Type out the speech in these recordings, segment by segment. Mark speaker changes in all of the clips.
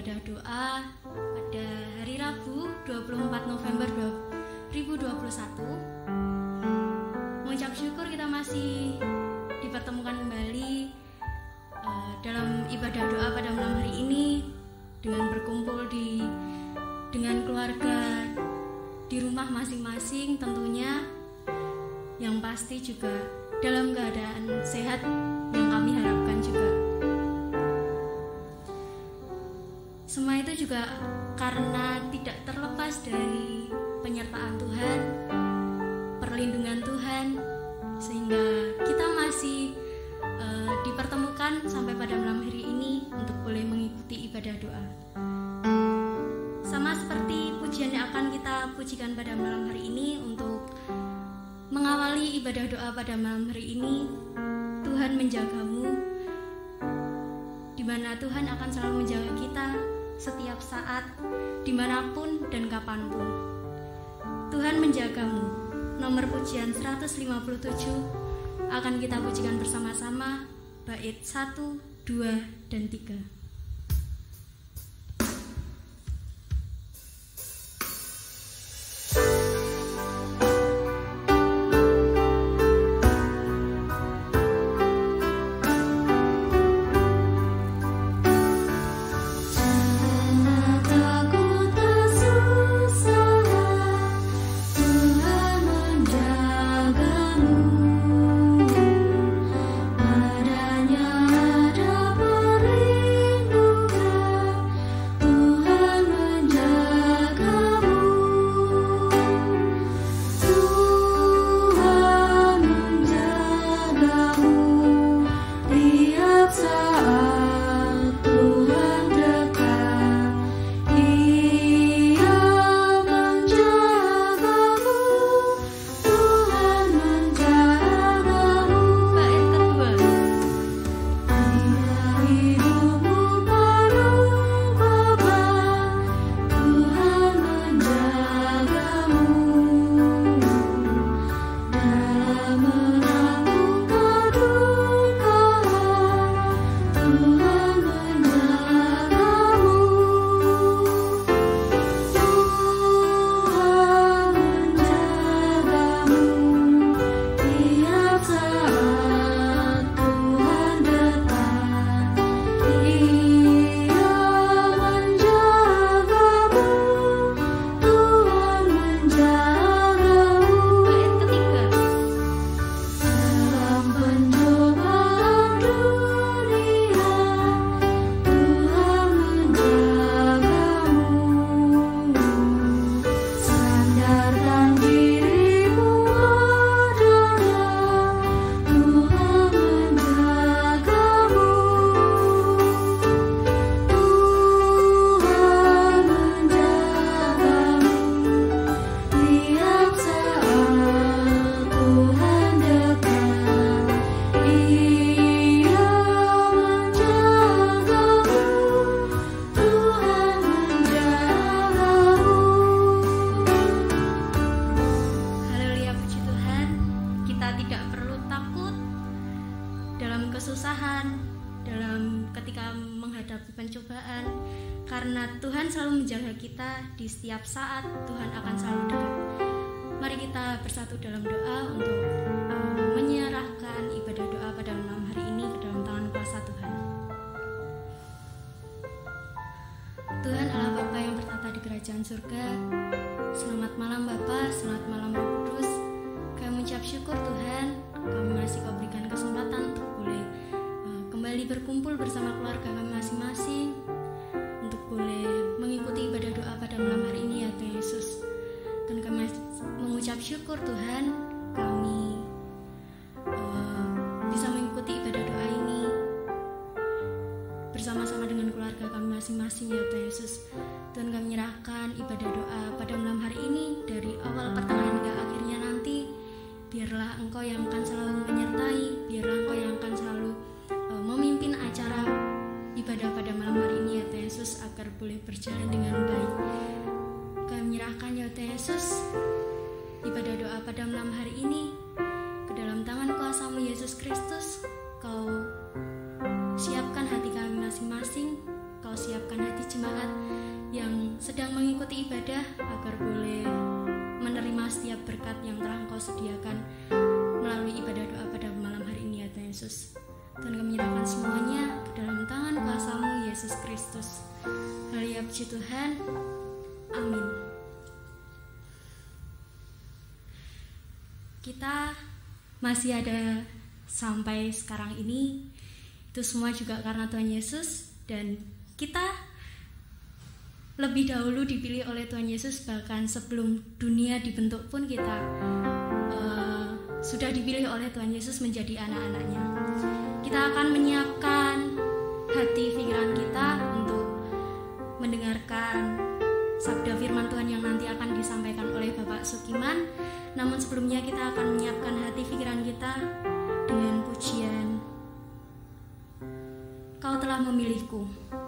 Speaker 1: ibadah doa pada hari Rabu 24 November 2021. Mengucap syukur kita masih dipertemukan kembali dalam ibadah doa pada malam hari ini dengan berkumpul dengan keluarga di rumah masing-masing tentunya, yang pasti juga dalam keadaan sehat yang kami harapkan juga. Semua itu juga karena tidak terlepas dari penyertaan Tuhan, perlindungan Tuhan, sehingga kita masih dipertemukan sampai pada malam hari ini untuk boleh mengikuti ibadah doa. Sama seperti pujian yang akan kita pujikan pada malam hari ini, untuk mengawali ibadah doa pada malam hari ini, Tuhan menjagamu, di mana Tuhan akan selalu menjaga kita setiap saat, dimanapun dan kapanpun. Tuhan menjagamu. Nomor pujian 157 akan kita pujikan bersama-sama, bait 1, 2, dan 3. Karena Tuhan selalu menjaga kita di setiap saat, Tuhan akan selalu dekat. Mari kita bersatu dalam doa untuk menyerahkan ibadah doa pada malam hari ini ke dalam tangan kuasa Tuhan. Tuhan Allah Bapa yang bertata di kerajaan surga, selamat malam Bapa, selamat malam Roh Kudus. Kami mengucap syukur Tuhan, kami masih Kau berikan kesempatan untuk boleh kembali berkumpul bersama keluarga kami masing-masing, untuk boleh mengikuti ibadah doa pada malam hari ini ya Tuhan Yesus. Dan kami mengucap syukur Tuhan, kami bisa mengikuti ibadah doa ini bersama-sama dengan keluarga kami masing-masing ya Tuhan Yesus. Tuhan, kami menyerahkan ibadah doa pada malam hari ini, dari awal pertengahan hingga akhirnya nanti. Biarlah Engkau yang akan selalu menyertai, biarlah Engkau yang akan selalu memimpin acara ibadah pada malam hari ini ya Tuhan Yesus, agar boleh berjalan dengan baik. Kami menyerahkan ya Tuhan Yesus ibadah doa pada malam hari ini ke dalam tangan kuasa-Mu Yesus Kristus. Kau siapkan hati kami masing-masing, Kau mempersiapkan hati jemaat yang sedang mengikuti ibadah agar boleh menerima setiap berkat yang telah Engkau sediakan melalui ibadah doa pada malam hari ini ya Tuhan Yesus. Tuhan, kami menyerahkan semuanya ke dalam tangan kuasa-Mu Yesus Kristus. Haleluya, puji Tuhan. Amin. Kita masih ada sampai sekarang ini, itu semua juga karena Tuhan Yesus, dan kita lebih dahulu dipilih oleh Tuhan Yesus. Bahkan sebelum dunia dibentuk pun kita sudah dipilih oleh Tuhan Yesus menjadi anak-anaknya. Kita akan menyiapkan hati pikiran kita untuk mendengarkan sabda firman Tuhan yang nanti akan disampaikan oleh Bapak Sukiman. Namun sebelumnya kita akan menyiapkan hati pikiran kita dengan pujian Kau telah memilihku.
Speaker 2: Memilih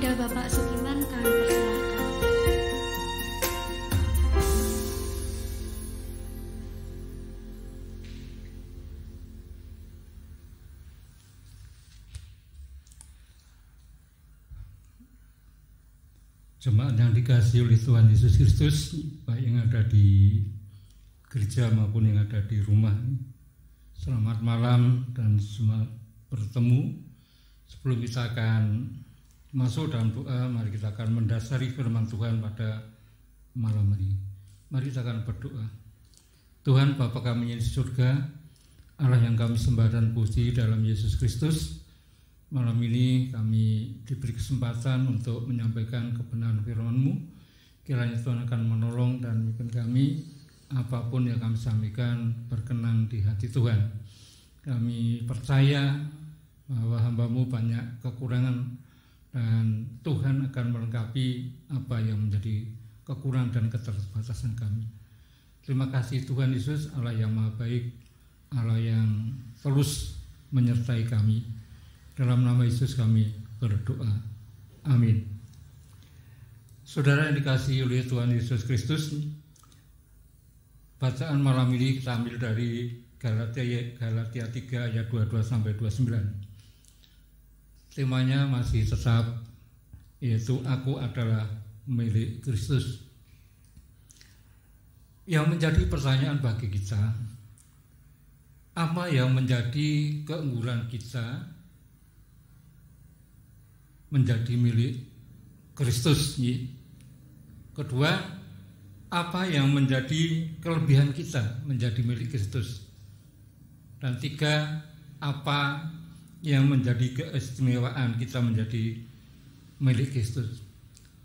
Speaker 1: Kepada Bapak Sukiman kami persilahkan.
Speaker 2: Jemaat yang dikasihi oleh Tuhan Yesus Kristus, baik yang ada di gereja maupun yang ada di rumah, selamat malam dan semua bertemu. Sebelum kita akan masuk dalam doa, mari kita akan mendasari firman Tuhan pada malam hari. Mari kita akan berdoa. Tuhan Bapa kami yang di surga, Allah yang kami sembah dan puji dalam Yesus Kristus, malam ini kami diberi kesempatan untuk menyampaikan kebenaran firman-Mu. Kiranya Tuhan akan menolong dan memimpin kami, apapun yang kami sampaikan berkenan di hati Tuhan. Kami percaya bahwa hamba-Mu banyak kekurangan dan Tuhan akan melengkapi apa yang menjadi kekurangan dan keterbatasan kami. Terima kasih Tuhan Yesus, Allah yang Maha Baik, Allah yang terus menyertai kami. Dalam nama Yesus kami berdoa. Amin. Saudara yang dikasihi oleh Tuhan Yesus Kristus, bacaan malam ini kita ambil dari Galatia 3 ayat 22 sampai 29. Temanya masih tetap, yaitu aku adalah milik Kristus. Yang menjadi pertanyaan bagi kita, apa yang menjadi keunggulan kita menjadi milik Kristus? Kedua, apa yang menjadi kelebihan kita menjadi milik Kristus? Dan tiga, apa yang menjadi keistimewaan kita menjadi milik Kristus?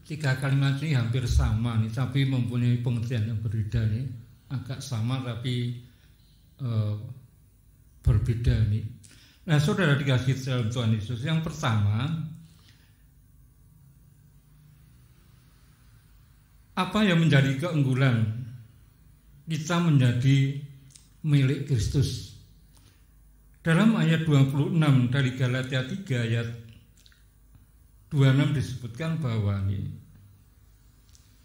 Speaker 2: Tiga kalimat ini hampir sama nih, tapi mempunyai pengertian yang berbeda nih. Agak sama tapi berbeda nih. Nah, saudara dikasihi dalam Tuhan Yesus, yang pertama, apa yang menjadi keunggulan kita menjadi milik Kristus? Dalam ayat 26 dari Galatia 3 ayat 26 disebutkan bahwa ini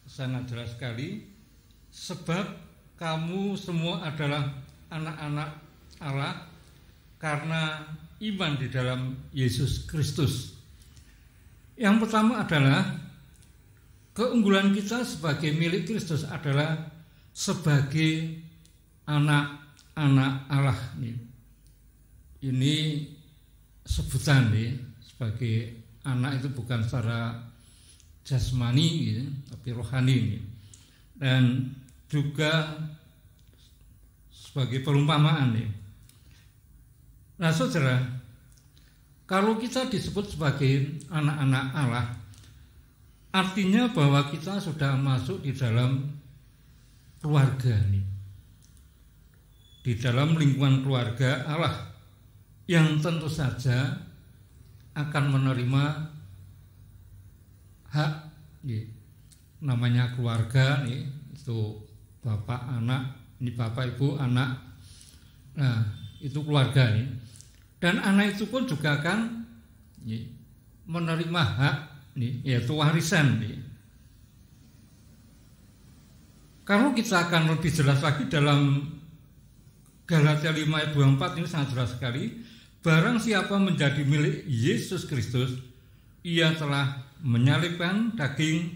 Speaker 2: sangat jelas sekali, sebab kamu semua adalah anak-anak Allah karena iman di dalam Yesus Kristus. Yang pertama adalah keunggulan kita sebagai milik Kristus adalah sebagai anak-anak Allah. Ini sebutan nih, sebagai anak itu bukan secara jasmani gitu, tapi rohani gitu. Dan juga sebagai perumpamaan nih. Nah saudara, kalau kita disebut sebagai anak-anak Allah, artinya bahwa kita sudah masuk di dalam keluarga nih, di dalam lingkungan keluarga Allah yang tentu saja akan menerima hak nih. Namanya keluarga nih, itu bapak anak, ini bapak ibu anak. Nah itu keluarga nih, dan anak itu pun juga akan nih, menerima hak nih, yaitu warisan nih. Kalau kita akan lebih jelas lagi dalam Galatia 5 ayat 24 ini sangat jelas sekali. Barang siapa menjadi milik Yesus Kristus, ia telah menyalibkan daging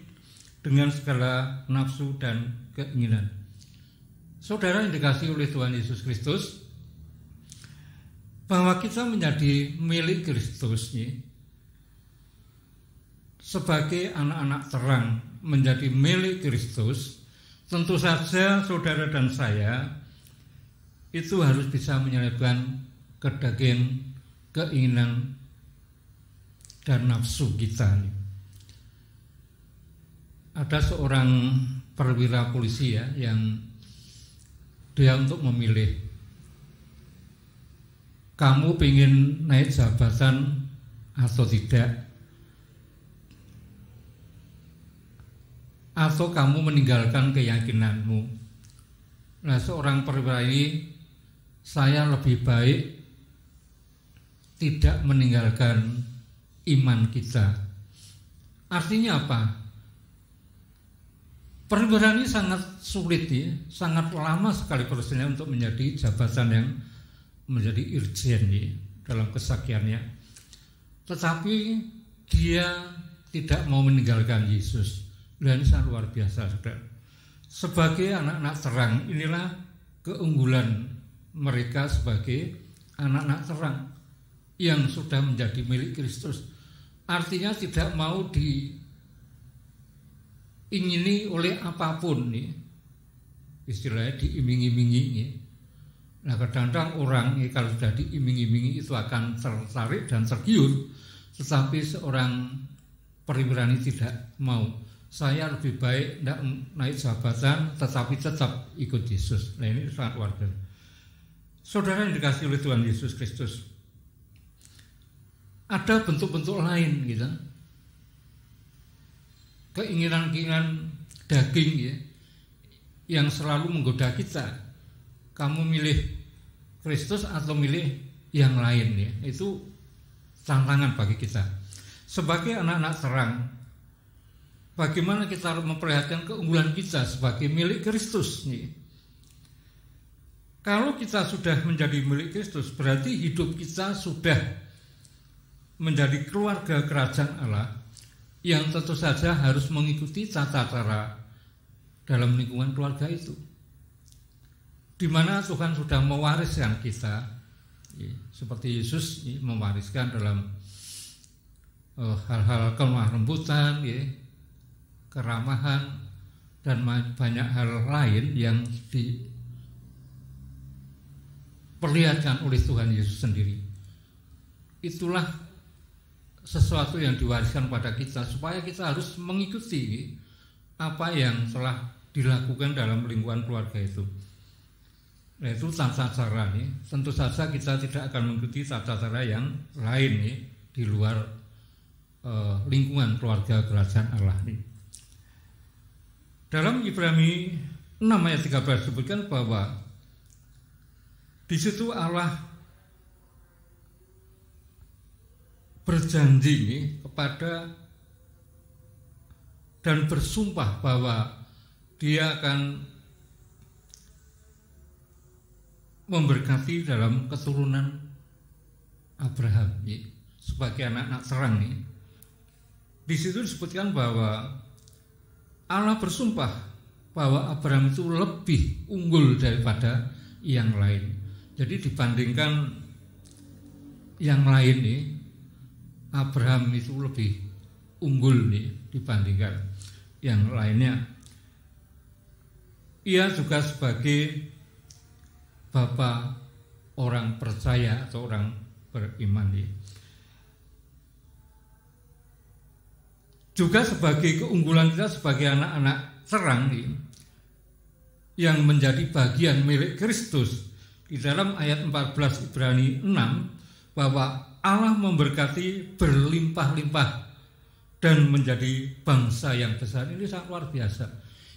Speaker 2: dengan segala nafsu dan keinginan. Saudara yang dikasihi oleh Tuhan Yesus Kristus, bahwa kita menjadi milik Kristus nih, sebagai anak-anak terang menjadi milik Kristus, tentu saja saudara dan saya itu harus bisa menyalibkan kedaging, keinginan, dan nafsu kita. Ada seorang perwira polisi ya, yang dia untuk memilih, kamu ingin naik jabatan atau tidak, atau kamu meninggalkan keyakinanmu. Nah seorang perwira ini, saya lebih baik tidak meninggalkan iman kita. Artinya apa? Perwira ini sangat sulit ya, sangat lama sekali prosesnya untuk menjadi jabatan yang menjadi irjen ya, dalam kesaktiannya. Tetapi dia tidak mau meninggalkan Yesus. Dan ini sangat luar biasa, saudara. Sebagai anak-anak terang, inilah keunggulan mereka sebagai anak-anak terang yang sudah menjadi milik Kristus. Artinya tidak mau diingini oleh apapun nih. Istilahnya diiming-imingi nih. Nah, kadang-kadang orang kalau sudah diiming-imingi itu akan tertarik dan tergiur, tetapi seorang perwira ini tidak mau. Saya lebih baik tidak naik jabatan tetapi tetap ikut Yesus. Nah, ini sangat luar biasa. Saudara yang dikasihi oleh Tuhan Yesus Kristus, ada bentuk-bentuk lain gitu. Keinginan-keinginan daging ya, yang selalu menggoda kita. Kamu milih Kristus atau milih yang lain ya, itu tantangan bagi kita. Sebagai anak-anak terang, bagaimana kita memperlihatkan keunggulan kita sebagai milik Kristus nih. Kalau kita sudah menjadi milik Kristus, berarti hidup kita sudah menjadi keluarga kerajaan Allah yang tentu saja harus mengikuti tata cara dalam lingkungan keluarga itu, di mana Tuhan sudah mewariskan kita ya, seperti Yesus ya, mewariskan dalam hal-hal kelemah lembutan ya, keramahan dan banyak hal lain yang diperlihatkan oleh Tuhan Yesus sendiri. Itulah sesuatu yang diwariskan pada kita, supaya kita harus mengikuti apa yang telah dilakukan dalam lingkungan keluarga itu. Nah, itu tata cara nih. Tentu saja kita tidak akan mengikuti tata cara yang lain nih, di luar lingkungan keluarga kerajaan Allah nih. Dalam Ibrani 6 ayat 13 disebutkan bahwa di situ Allah berjanji kepada dan bersumpah bahwa Dia akan memberkati dalam keturunan Abraham ya, sebagai anak-anak terang nih. Di situ disebutkan bahwa Allah bersumpah bahwa Abraham itu lebih unggul daripada yang lain. Jadi dibandingkan yang lain nih, Abraham itu lebih unggul nih dibandingkan yang lainnya. Ia juga sebagai bapa orang percaya atau orang beriman nih. Juga sebagai keunggulan kita sebagai anak-anak terang nih, yang menjadi bagian milik Kristus. Di dalam ayat 14 Ibrani 6 bahwa Allah memberkati berlimpah-limpah dan menjadi bangsa yang besar. Ini sangat luar biasa.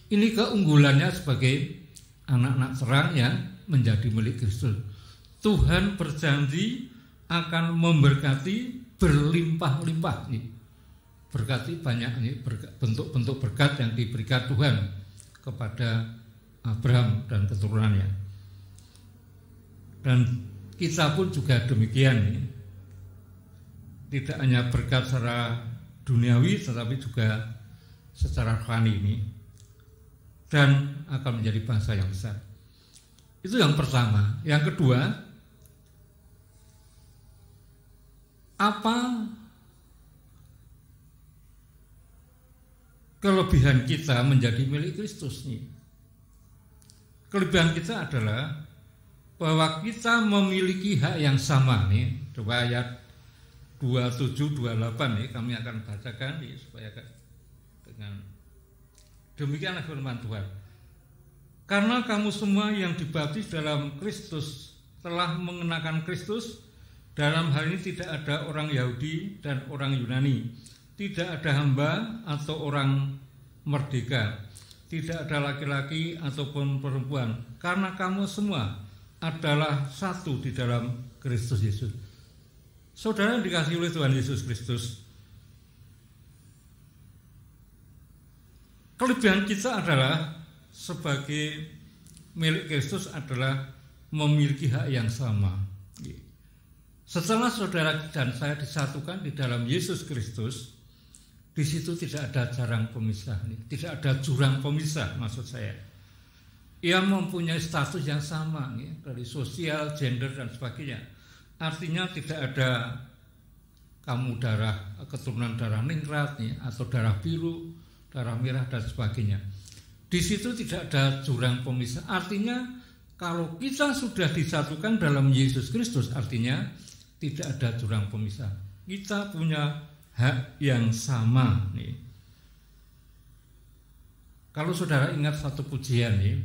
Speaker 2: Ini keunggulannya sebagai anak-anak terang yang menjadi milik Kristus. Tuhan berjanji akan memberkati berlimpah-limpah nih. Berkati banyak nih, bentuk-bentuk berkat yang diberikan Tuhan kepada Abraham dan keturunannya. Dan kita pun juga demikian nih. Tidak hanya berkat secara duniawi tetapi juga secara rohani ini, dan akan menjadi bangsa yang besar. Itu yang pertama. Yang kedua, apa kelebihan kita menjadi milik Kristus nih? Kelebihan kita adalah bahwa kita memiliki hak yang sama nih. Coba ayat 27-28 nih kami akan bacakan nih, supaya dengan demikianlah firman Tuhan. Karena kamu semua yang dibaptis dalam Kristus telah mengenakan Kristus. Dalam hal ini tidak ada orang Yahudi dan orang Yunani, tidak ada hamba atau orang merdeka, tidak ada laki-laki ataupun perempuan, karena kamu semua adalah satu di dalam Kristus Yesus. Saudara yang dikasihi oleh Tuhan Yesus Kristus, kelebihan kita adalah sebagai milik Kristus adalah memiliki hak yang sama. Setelah saudara dan saya disatukan di dalam Yesus Kristus, di situ tidak ada jarang pemisah, tidak ada jurang pemisah maksud saya. Ia mempunyai status yang sama dari sosial, gender dan sebagainya. Artinya tidak ada kamu keturunan darah ningrat atau darah biru, darah merah dan sebagainya. Di situ tidak ada jurang pemisah. Artinya kalau kita sudah disatukan dalam Yesus Kristus, artinya tidak ada jurang pemisah. Kita punya hak yang sama nih. Kalau saudara ingat satu pujian nih,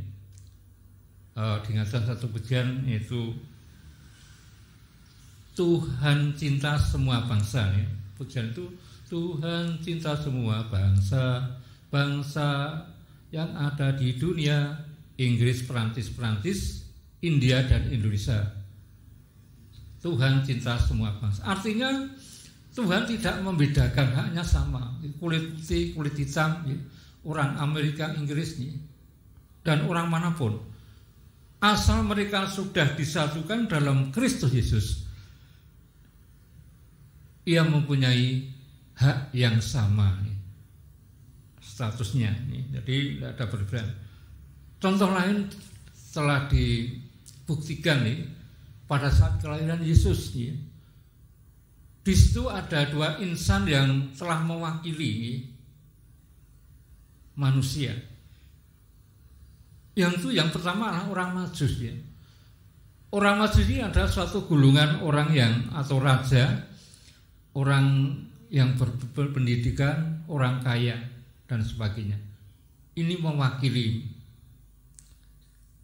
Speaker 2: diingatkan satu pujian yaitu Tuhan cinta semua bangsa nih. Pujian itu Tuhan cinta semua bangsa, bangsa yang ada di dunia, Inggris, Perancis, India dan Indonesia. Tuhan cinta semua bangsa. Artinya Tuhan tidak membedakan, haknya sama. Kulit putih, kulit hitam, orang Amerika, Inggris dan orang manapun. Asal mereka sudah disatukan dalam Kristus Yesus, ia mempunyai hak yang sama statusnya. Jadi tidak ada perbedaan. Contoh lain telah dibuktikan pada saat kelahiran Yesus. Di situ ada dua insan yang telah mewakili manusia. Yang pertama adalah orang Majus. Orang Majus ini adalah suatu golongan orang atau raja, orang yang berpendidikan, orang kaya dan sebagainya. Ini mewakili.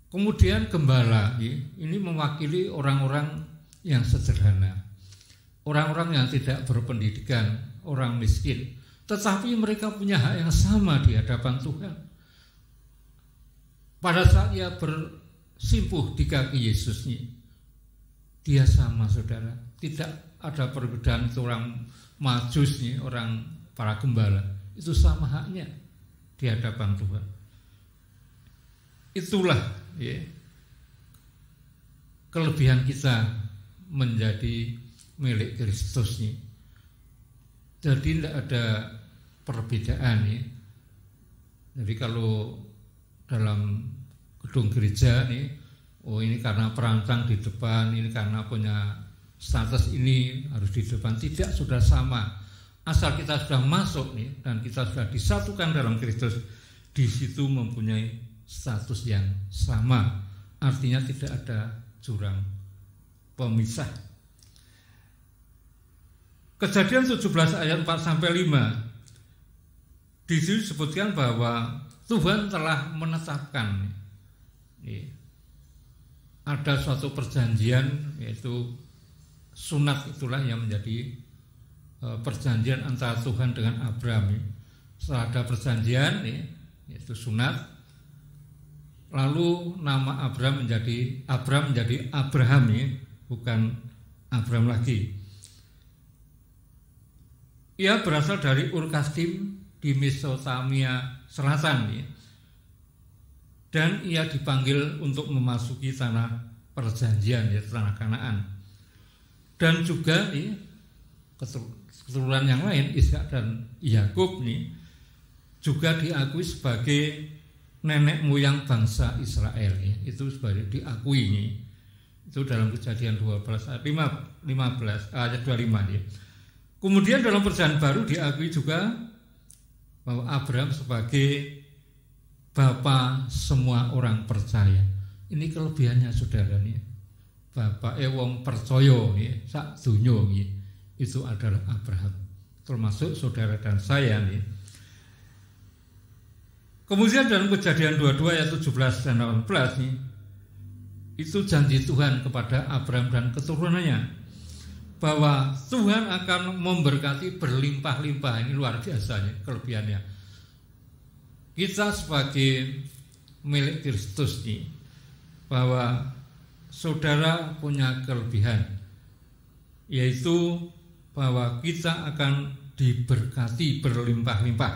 Speaker 2: Kemudian gembala, ini mewakili orang-orang yang sederhana, orang-orang yang tidak berpendidikan, orang miskin. Tetapi mereka punya hak yang sama di hadapan Tuhan. Pada saat ia bersimpuh di kaki Yesus, dia sama, saudara. Tidak ada perbedaan, itu orang Majus, orang para gembala. Itu sama haknya di hadapan Tuhan. Itulah kelebihan kita menjadi milik Kristus. Jadi tidak ada perbedaan. Jadi kalau dalam gedung gereja ini karena perancang di depan, ini karena punya status ini harus di depan. Tidak, sudah sama. Asal kita sudah masuk dan kita sudah disatukan dalam Kristus, di situ mempunyai status yang sama. Artinya tidak ada jurang pemisah. Kejadian 17 ayat 4 sampai 5. Di situ disebutkan bahwa Tuhan telah menetapkan ada suatu perjanjian, yaitu sunat. Itulah yang menjadi perjanjian antara Tuhan dengan Abraham. Setelah ada perjanjian, yaitu sunat, lalu nama Abraham menjadi Abraham, bukan Abraham lagi. Ia berasal dari Ur Kasdim di Mesopotamia Selatan, dan ia dipanggil untuk memasuki tanah perjanjian, yaitu tanah Kanaan. Dan juga keturunan yang lain, Ishak dan Yakub juga diakui sebagai nenek moyang bangsa Israel. Itu sebagai diakui. Itu dalam Kejadian 12 ayat 15 ayat 25. Kemudian dalam Perjanjian Baru diakui juga bahwa Abraham sebagai bapa semua orang percaya. Ini kelebihannya, saudara. Bapak wong percaya sak donya itu adalah Abraham, termasuk saudara dan saya. Kemudian dalam Kejadian 22 ayat 17 dan 18 itu janji Tuhan kepada Abraham dan keturunannya bahwa Tuhan akan memberkati berlimpah-limpah. Ini luar biasa kelebihannya. Kita sebagai milik Kristus bahwa saudara punya kelebihan, yaitu bahwa kita akan diberkati berlimpah-limpah.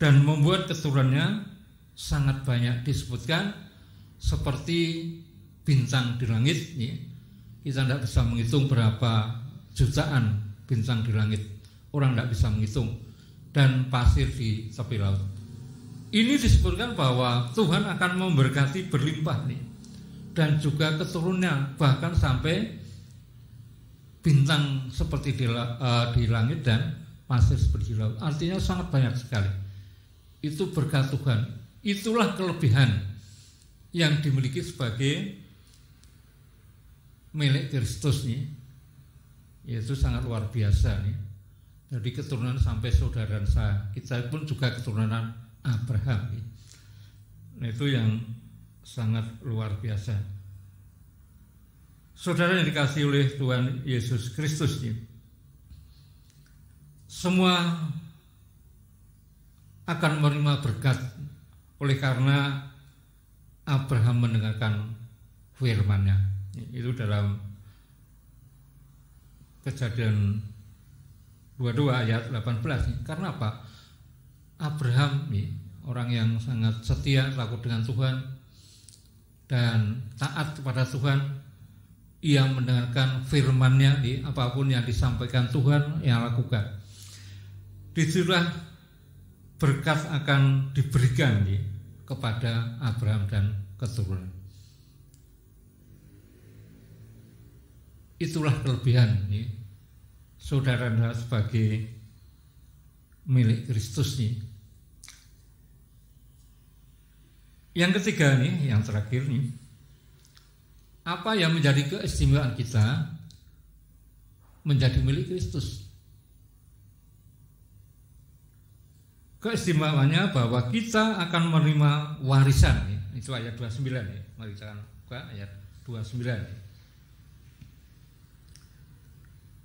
Speaker 2: dan membuat keturunannya sangat banyak. Disebutkan seperti bintang di langit. Kita tidak bisa menghitung berapa jutaan bintang di langit, orang tidak bisa menghitung, dan pasir di tepi laut. Ini disebutkan bahwa Tuhan akan memberkati berlimpah nih, dan juga keturunannya bahkan sampai bintang seperti di langit dan pasir seperti di laut. Artinya sangat banyak sekali. Itu berkat Tuhan. Itulah kelebihan yang dimiliki sebagai milik Kristus nih, yaitu sangat luar biasa nih. Jadi keturunan sampai saudara saya, kita pun juga keturunan Abraham nih. Nah, itu yang sangat luar biasa. Saudara yang dikasihi oleh Tuhan Yesus Kristus nih, semua akan menerima berkat oleh karena Abraham mendengarkan firman-Nya. Itu dalam Kejadian 22 ayat 18. Karena apa? Abraham nih, orang yang sangat setia, takut dengan Tuhan dan taat kepada Tuhan. Ia mendengarkan firman-Nya nih, apapun yang disampaikan Tuhan yang lakukan. Disitulah berkat akan diberikan nih kepada Abraham dan keturunan. Itulah kelebihan nih, saudara sebagai milik Kristus nih. Yang ketiga nih, yang terakhir nih, apa yang menjadi keistimewaan kita menjadi milik Kristus? Keistimewaannya bahwa kita akan menerima warisan nih. Itu ayat 29 nih. Mari kita buka ayat 29 nih.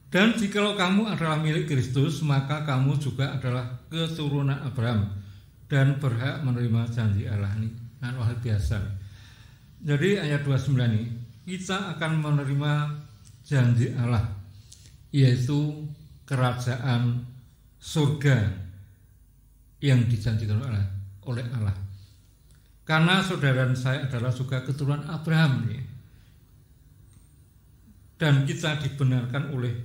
Speaker 2: Dan jikalau kamu adalah milik Kristus, maka kamu juga adalah keturunan Abraham dan berhak menerima janji Allah. Ini luar biasa. Jadi ayat 29 ini, kita akan menerima janji Allah, yaitu kerajaan surga yang dijanjikan oleh Allah. Karena saudara saya adalah juga keturunan Abraham nih. Dan kita dibenarkan oleh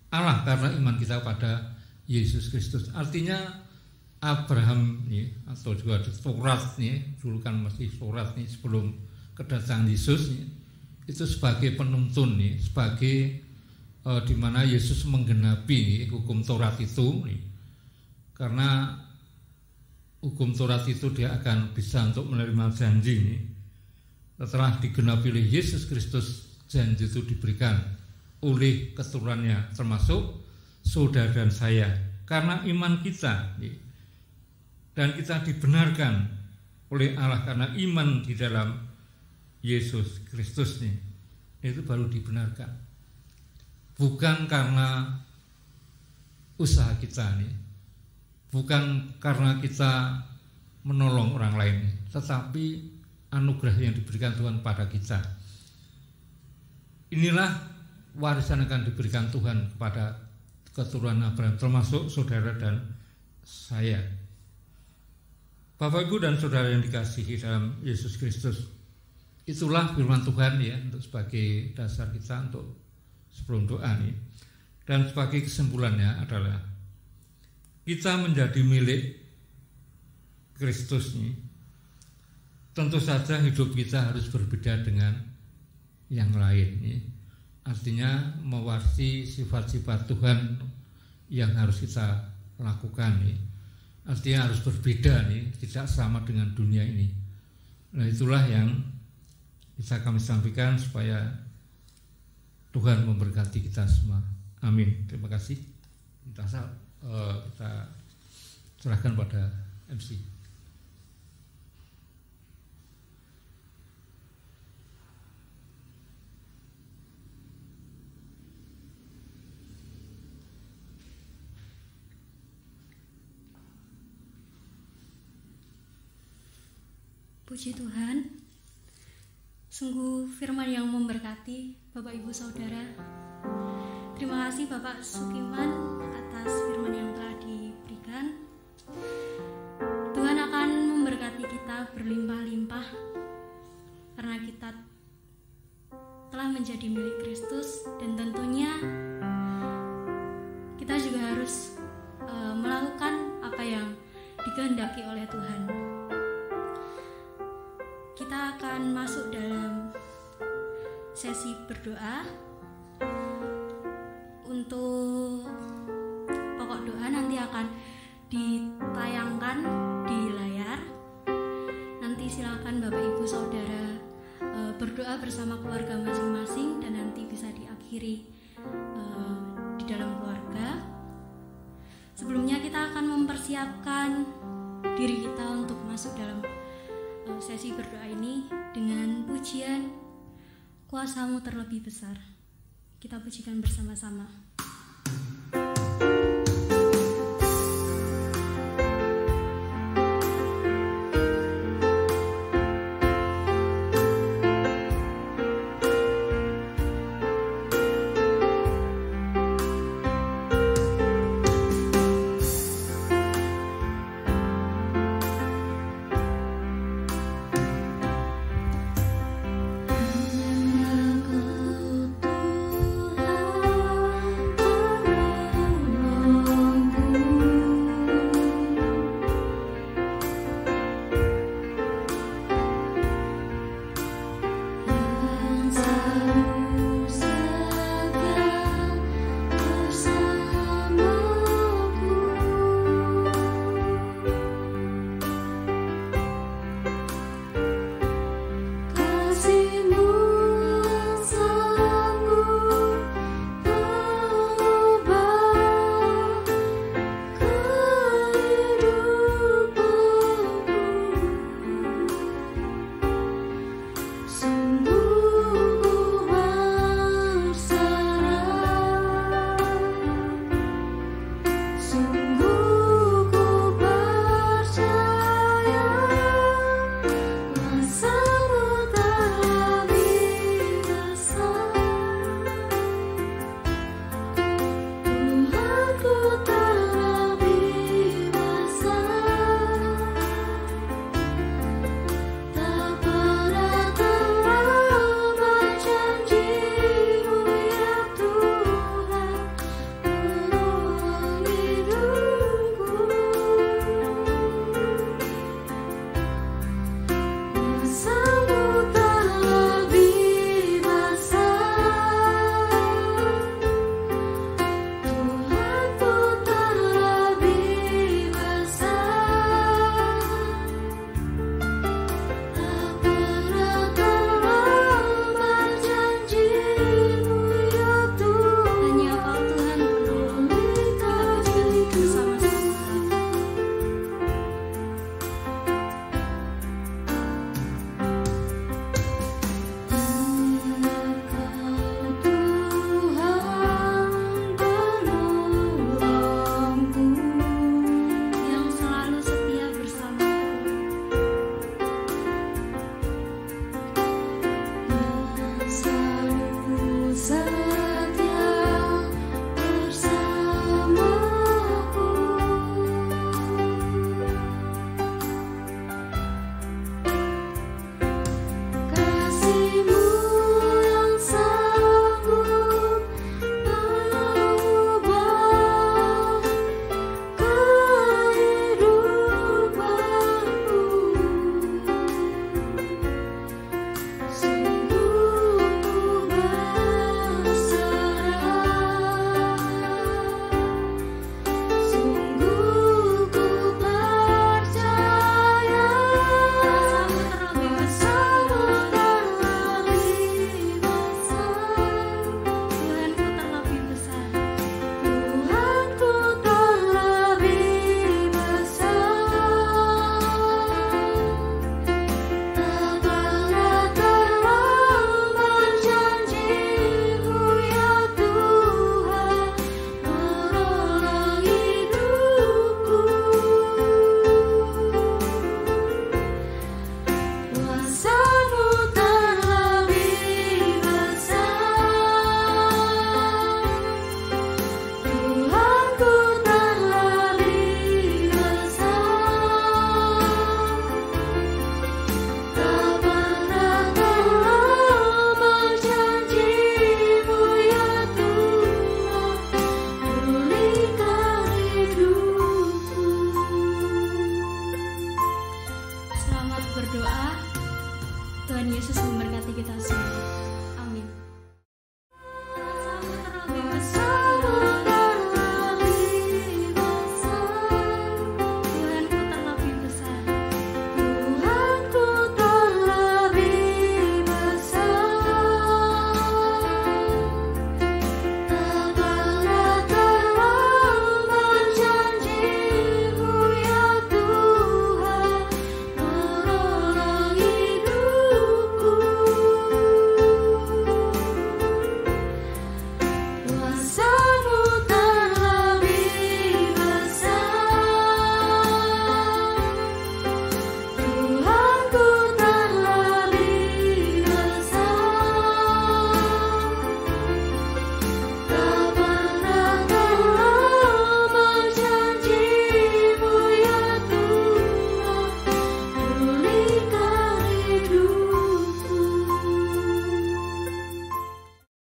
Speaker 2: Allah karena iman kita pada Yesus Kristus. Artinya Abraham nih, atau juga Taurat nih, dulu kan masih Taurat nih sebelum kedatangan Yesus nih, itu sebagai penuntun nih, sebagai di mana Yesus menggenapi nih, hukum Taurat itu nih. Karena hukum Taurat itu dia akan bisa untuk menerima janji nih. Setelah digenapi oleh Yesus Kristus, janji itu diberikan oleh keturunannya, termasuk saudara dan saya, karena iman kita nih. Dan kita dibenarkan oleh Allah karena iman di dalam Yesus Kristus nih. Itu baru dibenarkan, bukan karena usaha kita nih, bukan karena kita menolong orang lain, tetapi anugerah yang diberikan Tuhan pada kita. Inilah warisan akan diberikan Tuhan kepada keturunan Abraham, termasuk saudara dan saya. Bapak Ibu dan saudara yang dikasihi dalam Yesus Kristus, itulah firman Tuhan ya, untuk sebagai dasar kita untuk sebelum doa nih. Dan sebagai kesimpulannya adalah kita menjadi milik Kristus nih. Tentu saja hidup kita harus berbeda dengan yang lain nih. Artinya mewarisi sifat-sifat Tuhan yang harus kita lakukan nih. Artinya harus berbeda nih, tidak sama dengan dunia ini. Nah, itulah yang bisa kami sampaikan supaya Tuhan memberkati kita semua. Amin. Terima kasih. Kita serahkan pada MC.
Speaker 1: Puji Tuhan, sungguh firman yang memberkati Bapak Ibu Saudara. Terima kasih Bapak Sukiman atas firman yang telah diberikan. kita berlimpah-limpah karena kita telah menjadi milik Kristus, dan tentunya kita juga harus melakukan apa yang dikehendaki oleh Tuhan. Kita akan masuk dalam sesi berdoa. Untuk pokok doa nanti akan ditayangkan di layar. Nanti silakan Bapak Ibu Saudara berdoa bersama keluarga masing-masing, dan nanti bisa diakhiri di dalam keluarga. Sebelumnya kita akan mempersiapkan diri kita untuk masuk dalam sesi berdoa ini dengan pujian Kuasa-Mu terlebih besar. Kita pujikan bersama-sama.